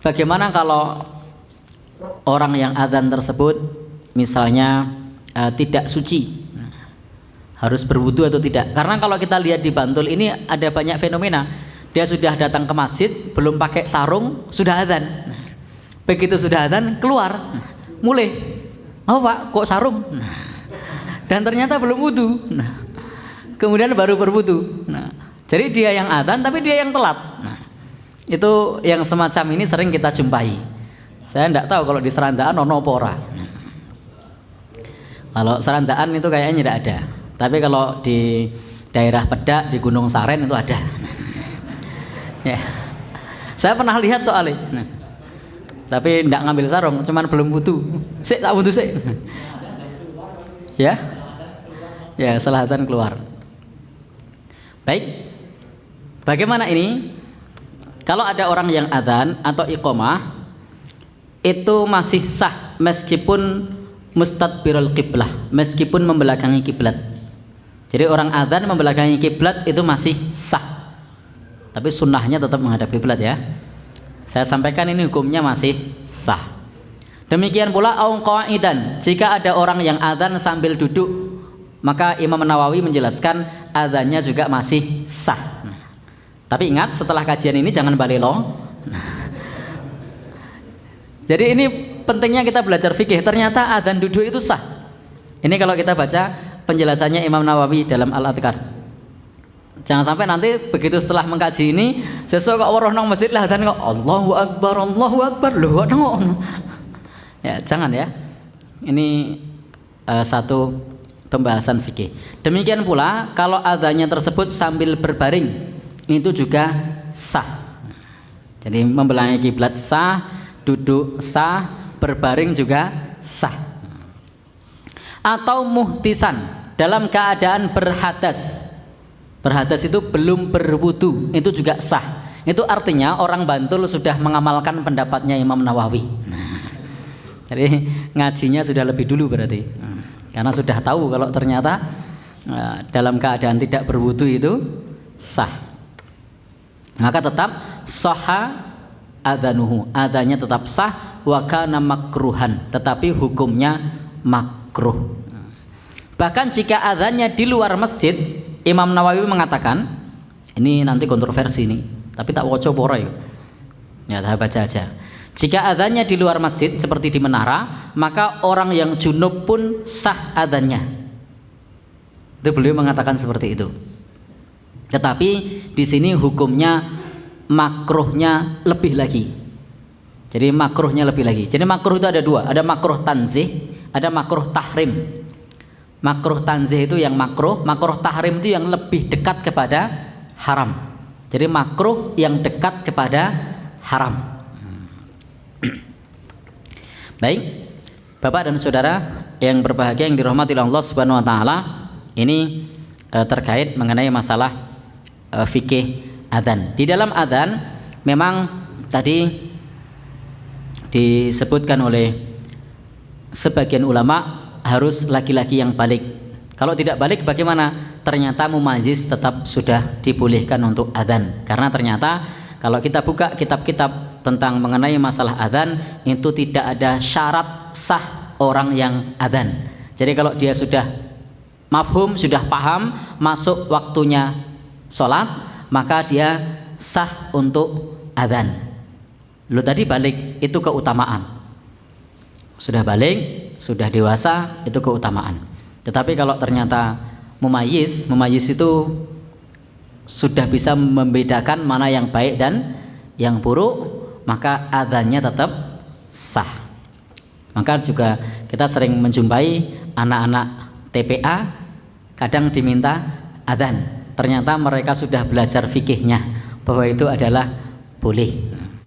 Bagaimana kalau orang yang adzan tersebut misalnya tidak suci, harus berwudu atau tidak? Karena kalau kita lihat di Bantul ini ada banyak fenomena. Dia sudah datang ke masjid, belum pakai sarung, sudah adzan. Begitu sudah adzan, keluar, mulai, oh Pak, kok sarung? Dan ternyata belum wudu. Kemudian baru berwudu. Jadi dia yang adzan, tapi dia yang telat. Itu yang semacam ini sering kita jumpai. Saya tidak tahu kalau di Serandaan ono apa ora. Kalau Serandaan itu kayaknya tidak ada. Tapi kalau di daerah Pedak, di Gunung Saren itu ada. Ya. Saya pernah lihat soalnya. Tapi tidak ngambil sarung, cuman belum wudu. Sik tak wudu sik. Ya. Ya, selatan keluar. Baik. Bagaimana ini? Kalau ada orang yang adzan atau iqamah itu masih sah meskipun mustadbirul qiblah, meskipun membelakangi kiblat. Jadi orang adzan membelakangi kiblat itu masih sah. Tapi sunnahnya tetap menghadap kiblat ya. Saya sampaikan ini hukumnya masih sah. Demikian pula au qaidan, jika ada orang yang adzan sambil duduk, maka Imam Nawawi menjelaskan adzannya juga masih sah. Tapi ingat, setelah kajian ini jangan balelo. Jadi ini pentingnya kita belajar fikih. Ternyata adzan duduk itu sah. Ini kalau kita baca penjelasannya Imam Nawawi dalam Al-Adhkar. Jangan sampai nanti begitu setelah mengkaji ini, sesuatu kok weruh nang masjid lah adzan kok Allahu Akbar, Allahu Akbar. Loh, ya, jangan ya. Ini satu pembahasan fikih. Demikian pula kalau adzannya tersebut sambil berbaring, itu juga sah. Jadi membelakangi kiblat sah, duduk sah, berbaring juga sah. Atau muhtisan, dalam keadaan berhadas. Berhadas itu belum berwudu, itu juga sah. Itu artinya orang Bantul sudah mengamalkan pendapatnya Imam Nawawi. Jadi ngajinya sudah lebih dulu berarti. Karena sudah tahu kalau ternyata dalam keadaan tidak berwudu itu sah. Maka tetap sahha adzanuhu, adzannya tetap sah, wa kana makruhan, tetapi hukumnya makruh. Bahkan jika adzannya di luar masjid, Imam Nawawi mengatakan, ini nanti kontroversi nih, tapi tak waca poro ya, tak baca aja. Jika adzannya di luar masjid seperti di menara, maka orang yang junub pun sah adzannya. Itu beliau mengatakan seperti itu. Tetapi di sini hukumnya makruhnya lebih lagi. Jadi makruhnya lebih lagi. Jadi makruh itu ada dua, ada makruh tanzih, ada makruh tahrim. Makruh tanzih itu yang makruh, makruh tahrim itu yang lebih dekat kepada haram. Jadi makruh yang dekat kepada haram. Baik, Bapak dan Saudara yang berbahagia yang dirahmati Allah Subhanahu wa taala, ini terkait mengenai masalah fikih adzan. Di dalam adzan memang tadi disebutkan oleh sebagian ulama harus laki-laki yang balik. Kalau tidak balik bagaimana? Ternyata mumayyiz tetap sudah dibolehkan untuk adzan. Karena ternyata kalau kita buka kitab-kitab tentang mengenai masalah adzan itu tidak ada syarat sah orang yang adzan. Jadi kalau dia sudah mafhum, sudah paham masuk waktunya sholat, maka dia sah untuk adzan. Lu tadi balik itu keutamaan. Sudah balik, sudah dewasa itu keutamaan. Tetapi kalau ternyata mumayyiz itu sudah bisa membedakan mana yang baik dan yang buruk, maka adzannya tetap sah. Maka juga kita sering menjumpai anak-anak TPA kadang diminta adzan. Ternyata mereka sudah belajar fikihnya bahwa itu adalah boleh.